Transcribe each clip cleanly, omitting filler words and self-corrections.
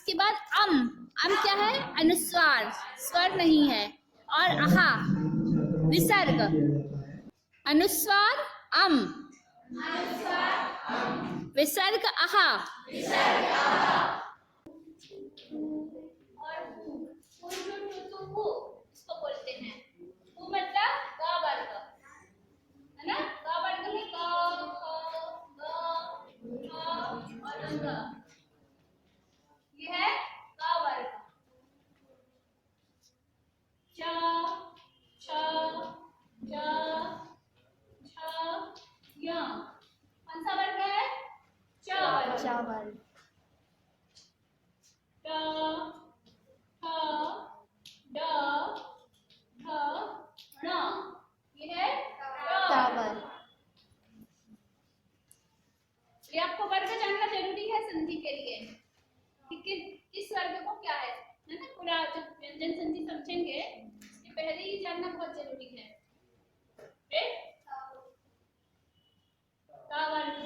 इसके बाद अम क्या है? अनुस्वार, स्वर नहीं है। और आहा विसर्ग, अनुस्वार अम, विसर्ग आहा। और इसको बोलते हैं मतलब ग वर्ग, है ना? ग वर्ग में क, ख, ग, ख और अंग, ये है ग वर्ग। च, छ, ज, छ, य। कौन सा वर्ग है? च वर्ग। च वर्ग। ट, ठ, ड, ढ, ण, ये है ट वर्ग। ये आपको वर्ग जानना जरूरी है संधि के लिए कि किस वर्ग को क्या है ना? पूरा जब व्यंजन संधि समझेंगे इसके पहले ही जानना बहुत जरूरी है। का वर्ग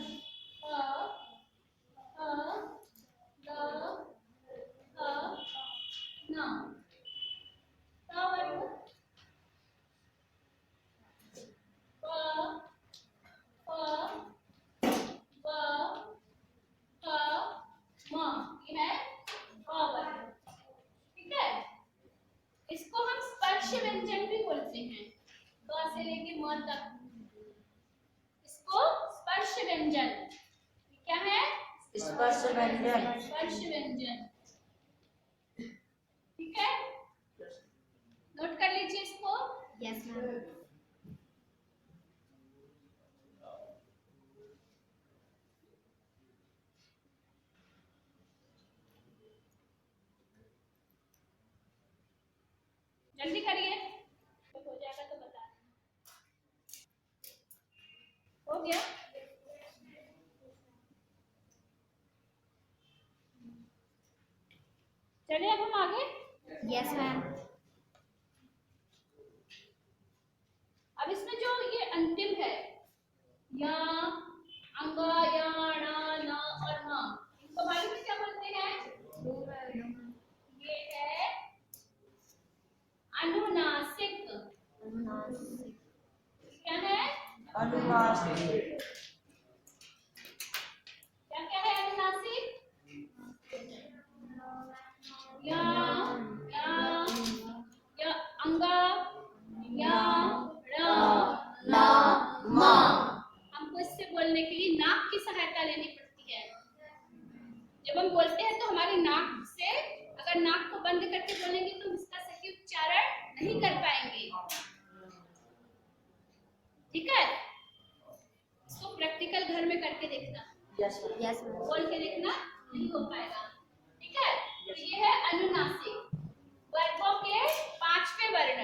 इसको हम स्पर्श व्यंजन भी बोलते हैं, क से लेके म तक। इसको स्पर्श व्यंजन, क्या है? स्पर्श व्यंजन। स्पर्श व्यंजन, ठीक है? नोट कर लीजिए इसको। Yes ma'am. जल्दी करिए, हो जाएगा तो बता। हो गया? चलिए अब हम आगे। Yes ma'am. अब इसमें जो ये अंतिम है या, अंग, या, ण, न और म, इनको मालूम है क्या बोलते हैं? ये है अनुनासिक। अनुनासिक क्या है? अनुनासिक। क्या है अनुनासिक? या, अंग, या, ण, न, म। हमको इससे बोलने के लिए नाक की सहायता लेनी पड़ती है। जब हम बोलते हैं तो हमारी नाक से, अगर नाक को बंद करके बोलेंगे तो हम इसका सही उच्चारण नहीं कर पाएंगे। ठीक है? इसको प्रैक्टिकल घर में करके देखना। यस बोल के देखना, नहीं हो पाएगा। ठीक है? तो ये है अनुनासिक। वर्गों के पांचवें वर्ण,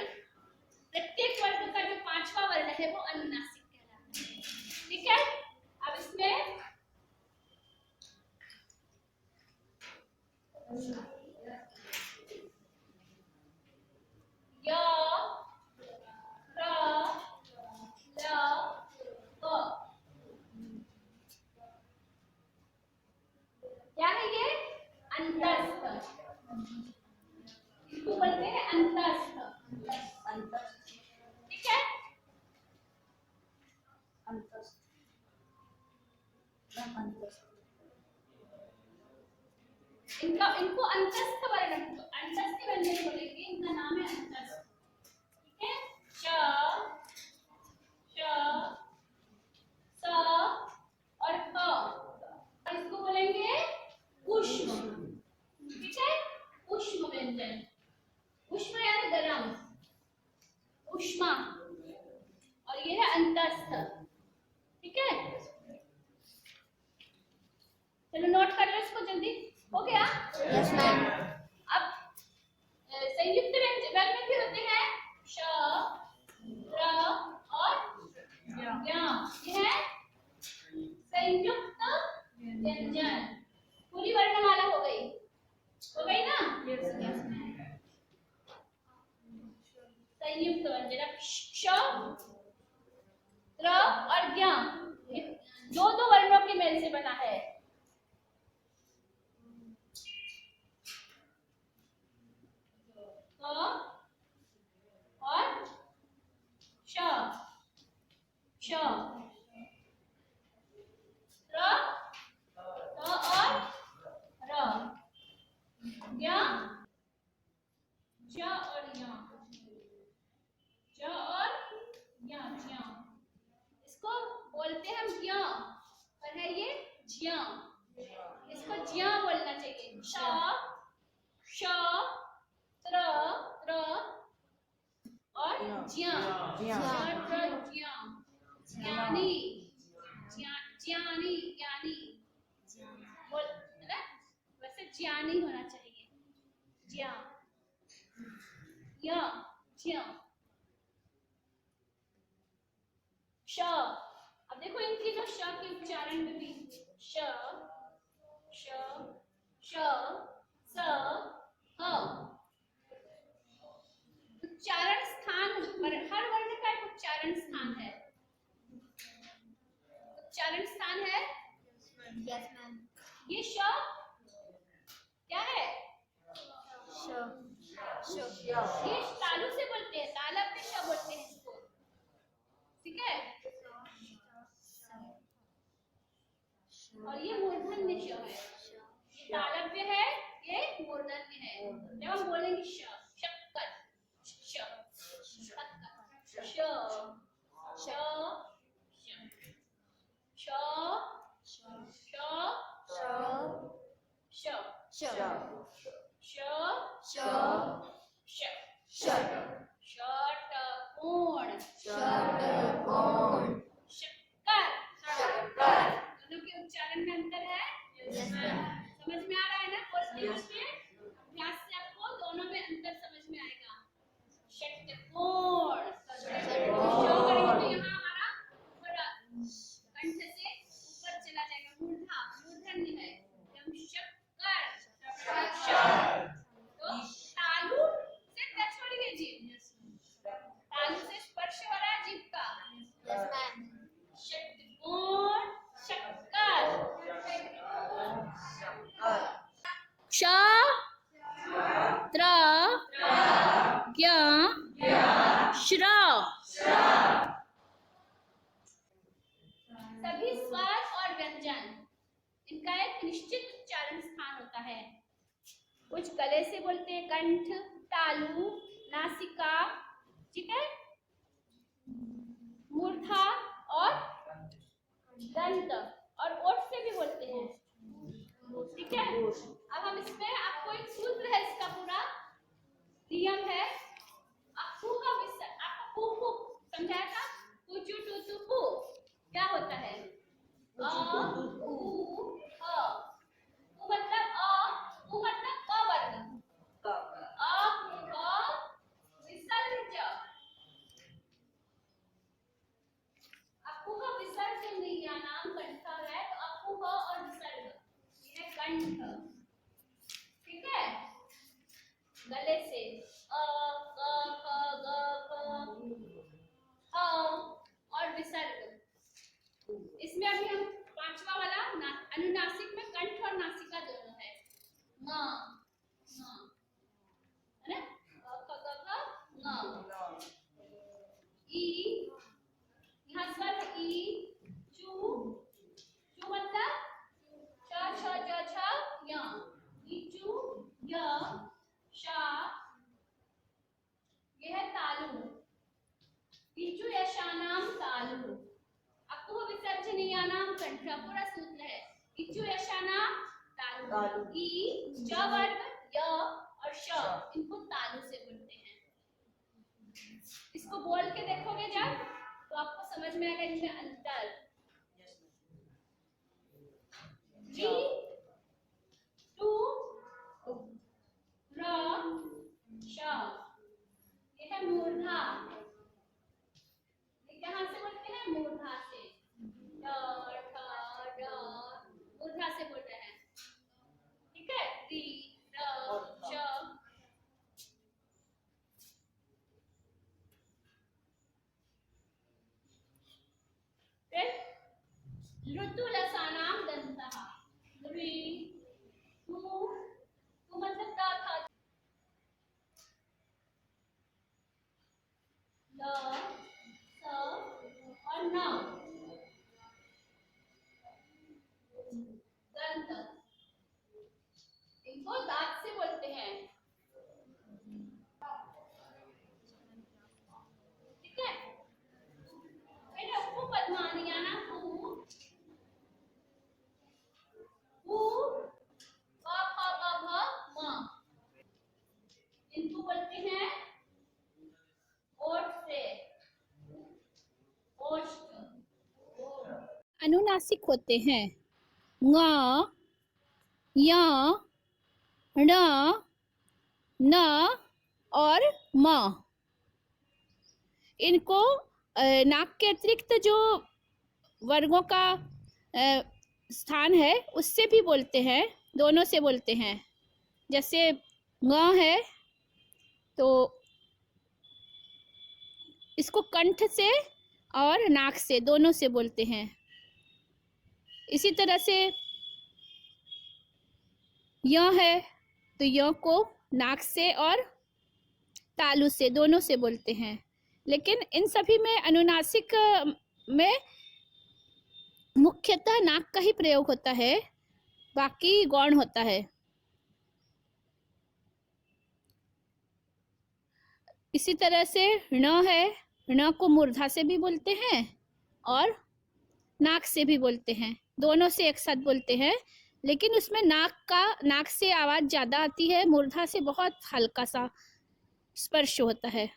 प्रत्येक वर्ग का जो पांचवा वर्ण है वो अनुनासिक कहलाता है। ठीक है? अब इसमें य, र, ल, व। क्या है ये? अंतस्थ। इसको बोलते हैं अंतस्थ। ठीक है? इनको अंतस्थ वर्ण, अंतस्थ व्यंजन बोलेंगे, इनका नाम है अंतस्थ। ठीक है? श, स और क, और इसको बोलेंगे ऊष्म। ठीक है? ऊष्म व्यंजन, ऊष्म यानी गरम, ऊष्मा, और ये है अंतस्थ। ठीक है? चलो नोट कर लो इसको जल्दी। हो गया? Yes ma'am. अब संयुक्त व्यंजन में भी होते हैं श, र और य। ये है संयुक्त व्यंजन। पूरी वर्णमाला हो गई ना? Yes ma'am. संयुक्त व्यंजन, अब श, र और ज्ञ, दो वर्णों के मेल से बना है। है ये ज्या, इसको ज्या बोलना चाहिए। श श त्र त्र और ज्या, ज्ञानी ज्ञानी ज्ञानी बोल ना, वैसे ज्ञानी होना चाहिए। ज्या या ज्या श। अब देखो इनकी जो श के उच्चारण में भी श श श स ह, उच्चारण स्थान पर हर वर्ण का एक उच्चारण स्थान है। उच्चारण स्थान है। Yes ma'am. ये श क्या है? ये तालु से बोलते हैं, तालब पे श बोलते हैं इसको, ठीक है। और ये मूर्धन्य श है, ये तालव्य है, ये मूर्धन्य है। जब हम बोलेंगे श, शक्कर श श श श श श षट्कोण शक्कर, दोनों के उच्चारण में अंतर है। समझ में आ रहा है ना? बोलते बोलते अभ्यास से आपको दोनों में अंतर समझ में आएगा। षट्कोण तो यहाँ हमारा ऊपर कंठ से ऊपर चला जाएगा, मूर्धा मूर्धन्य है। जब शक्कर तो तालु से टच हो रही है जीभ, तालु से स्पर्श हो रहा है जीभ का। षट्कोण शक्कर श त्र ज्ञ श्र। सभी स्वर और व्यंजन इनका एक निश्चित उच्चारण स्थान होता है। कुछ गले से बोलते हैं, कंठ, तालु, नासिका, ठीक है, मूर्धा और दंत, और ओठ से भी बोलते हैं, ठीक है। अब हम इसमें आपको एक सूत्र है, इसका पूरा नियम है। आपको का विसर्ग, आपको पू समझाया था, पूचू टू टू पू क्या होता है? अ उ अ, उ मतलब अ, उ मतलब क वर्ण, अ विसर्ग, अप्पू का विसर्ग नहीं या नाम कंठ है, तो अप्पू का और विसर्ग ये कंठ, ठीक है। गले से अ क ख ग फ और विसर्ग। इसमें अभी हम पांचवा वाला अनुनासिक में कंठ और नासिका दोनों है। न है ना, क ख ग घ न। ई यहाँ स्वर ई, चू चू मतलब श श ज छ य, इचू य शा, यह है तालु, इचू यशानाम तालु। आपको विसर्जनीयानाम कंठ पूरा सूत्र है। इचू यशानाम तालु, ई ज वर्ग य और श इनको तालु से बोलते हैं। इसको बोल के देखोगे जब तो आपको समझ में आएगा इनमें अंतर। जी टू र श, ये है मूर्धा, ये कहाँ से बोलते हैं? मूर्धा से, ड ठ ड मूर्धा से बोल रहे हैं, ठीक है। री र श, फिर लुतुलसानाम दंतः, री टू मतलब ता था, ल स और न, दंत, इनको दांत से बोलते हैं, ठीक है। फिर उपपद्मानियाना पू अनुनासिक होते हैं। ङ, य, ण, न और म। इनको नाक के अतिरिक्त जो वर्गों का स्थान है उससे भी बोलते हैं, दोनों से बोलते हैं। जैसे ङ है तो इसको कंठ से और नाक से दोनों से बोलते हैं। इसी तरह से य है तो य को नाक से और तालु से दोनों से बोलते हैं। लेकिन इन सभी में अनुनासिक में मुख्यतः नाक का ही प्रयोग होता है, बाकी गौण होता है। इसी तरह से ण है, ण को मूर्धा से भी बोलते हैं और नाक से भी बोलते हैं, दोनों से एक साथ बोलते हैं। लेकिन उसमें नाक से आवाज ज्यादा आती है, मूर्धा से बहुत हल्का सा स्पर्श होता है।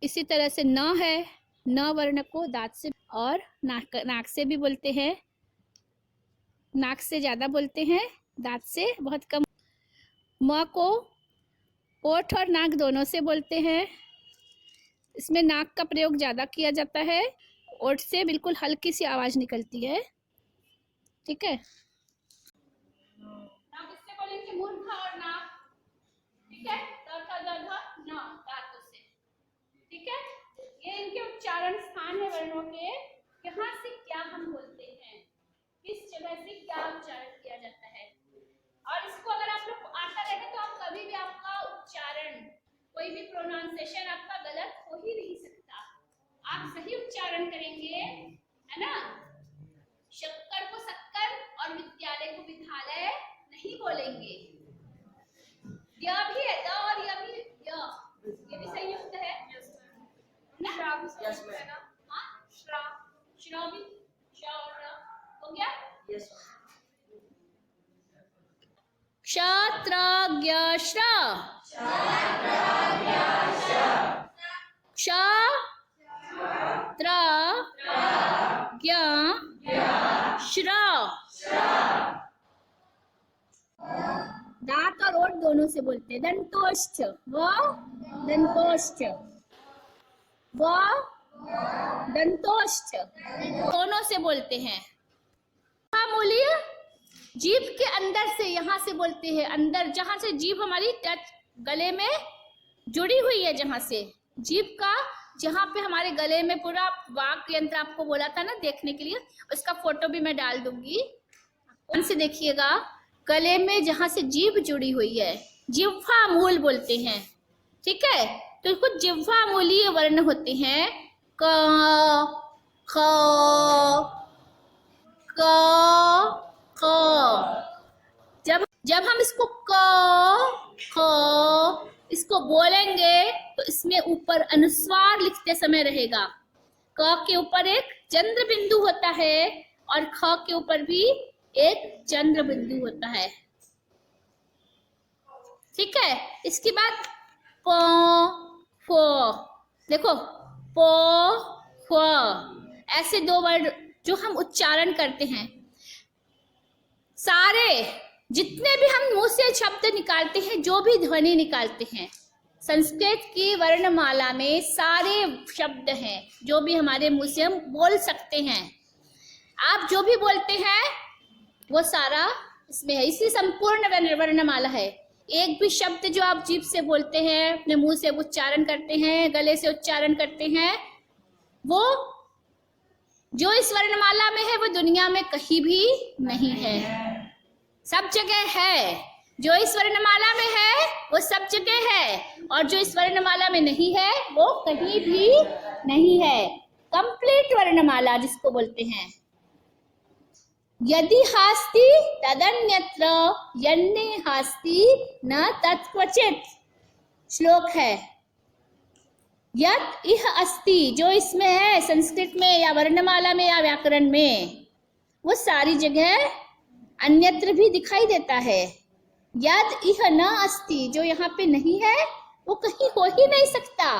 इसी तरह से न है, न वर्ण को दांत से और नाक से भी बोलते हैं, नाक से ज्यादा बोलते हैं, दांत से बहुत कम। म को ओठ और नाक दोनों से बोलते हैं। इसमें नाक का प्रयोग ज्यादा किया जाता है, ओठ से बिल्कुल हल्की सी आवाज निकलती है। ठीक है, नाक किससे बोलेंगे? मूर्धा और नाक। ठीक है, न धातु से। ठीक है, ये इनके उच्चारण स्थान है वर्णों के। यहाँ से क्या हम बोलते हैं, किस जगह से क्या उच्चारण किया जाता है। और इसको अगर आप लोग को आता रहे तो आप कभी भी आपका उच्चारण, कोई भी प्रोनाउंसिएशन आपका गलत हो ही नहीं सकता। आप सही उच्चारण करेंगे, है ना। शक्कर को शक्कर और विद्यालय को विद्यालय नहीं बोलेंगे। य भी है, द और य भी, ये भी संयुक्त है ना। Yes ma'am. हाँ, श्रा भी, श और र हो गया। यस क्षत्रज्ञ श्र, क्षत्रज्ञ श्र। दांत और ओठ दोनों से बोलते हैं। दंतोष्ठ, व दंतोष्ठ, व दंतोष्ठ दोनों से बोलते हैं। मूल्य जीभ के अंदर से, यहाँ से बोलते हैं, अंदर जहां से जीभ हमारी टच गले में जुड़ी हुई है, जहां से जीभ का, जहां पे हमारे गले में पूरा वाक यंत्र आपको बोला था ना देखने के लिए, उसका फोटो भी मैं डाल दूंगी, ध्यान से देखिएगा। गले में जहां से जीभ जुड़ी हुई है, जिह्वा मूल बोलते हैं। ठीक है, तो इसको जिह्वा मूलीय वर्ण होते हैं। क, ख, क, ख। जब हम इसको क, ख इसको बोलेंगे तो इसमें ऊपर अनुस्वार लिखते समय रहेगा। क के ऊपर एक चंद्र बिंदु होता है और ख के ऊपर भी एक चंद्र बिंदु होता है। ठीक है, इसके बाद प, फ, देखो प, फ, ऐसे दो वर्ड जो हम उच्चारण करते हैं। सारे जितने भी हम मुंह से शब्द निकालते हैं, जो भी ध्वनि निकालते हैं, संस्कृत की वर्णमाला में सारे शब्द हैं जो भी हमारे मुंह से हम बोल सकते हैं। आप जो भी बोलते हैं वो सारा इसमें है, इसी संपूर्ण वर्णमाला है। एक भी शब्द जो आप जीभ से बोलते हैं, अपने मुंह से उच्चारण करते हैं, गले से उच्चारण करते हैं, वो जो इस वर्णमाला में है वो दुनिया में कहीं भी नहीं है, सब जगह है। जो इस वर्णमाला में है वो सब जगह है, और जो इस वर्णमाला में नहीं है वो कहीं भी नहीं है। कंप्लीट वर्णमाला जिसको बोलते हैं। यदि हास्ति तदन्यत्र यन्ने हास्ति न तत्क्वचित्, श्लोक है। यत् इह अस्ति, जो इसमें है संस्कृत में या वर्णमाला में या व्याकरण में, वो सारी जगह अन्यत्र भी दिखाई देता है। यद इह न अस्ति, जो यहाँ पे नहीं है वो कहीं हो ही नहीं सकता।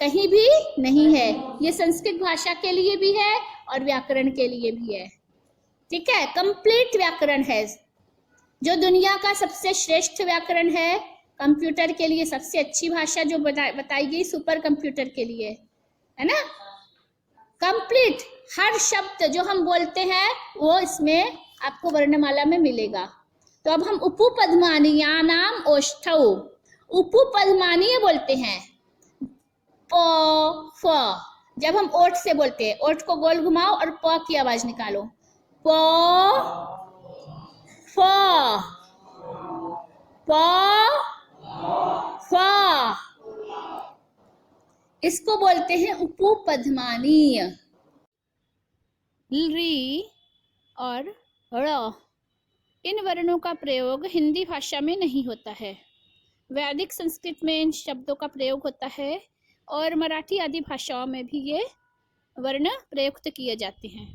कहीं भी नहीं है। ये संस्कृत भाषा के लिए भी है और व्याकरण के लिए भी है। ठीक है, कंप्लीट व्याकरण है, जो दुनिया का सबसे श्रेष्ठ व्याकरण है। कंप्यूटर के लिए सबसे अच्छी भाषा जो बताई गई सुपर कंप्यूटर के लिए, है ना। कंप्लीट हर शब्द जो हम बोलते हैं वो इसमें आपको वर्णमाला में मिलेगा। तो अब हम उपपदमानीया नाम ओष्ठौ, उपपदमानीय बोलते हैं। प फ, जब हम ओठ से बोलते हैं, ओठ को गोल घुमाओ और प की आवाज निकालो। प फ, प फ, इसको बोलते हैं उपपदमानीय। री और ड़, इन वर्णों का प्रयोग हिंदी भाषा में नहीं होता है। वैदिक संस्कृत में इन शब्दों का प्रयोग होता है और मराठी आदि भाषाओं में भी ये वर्ण प्रयुक्त किए जाते हैं।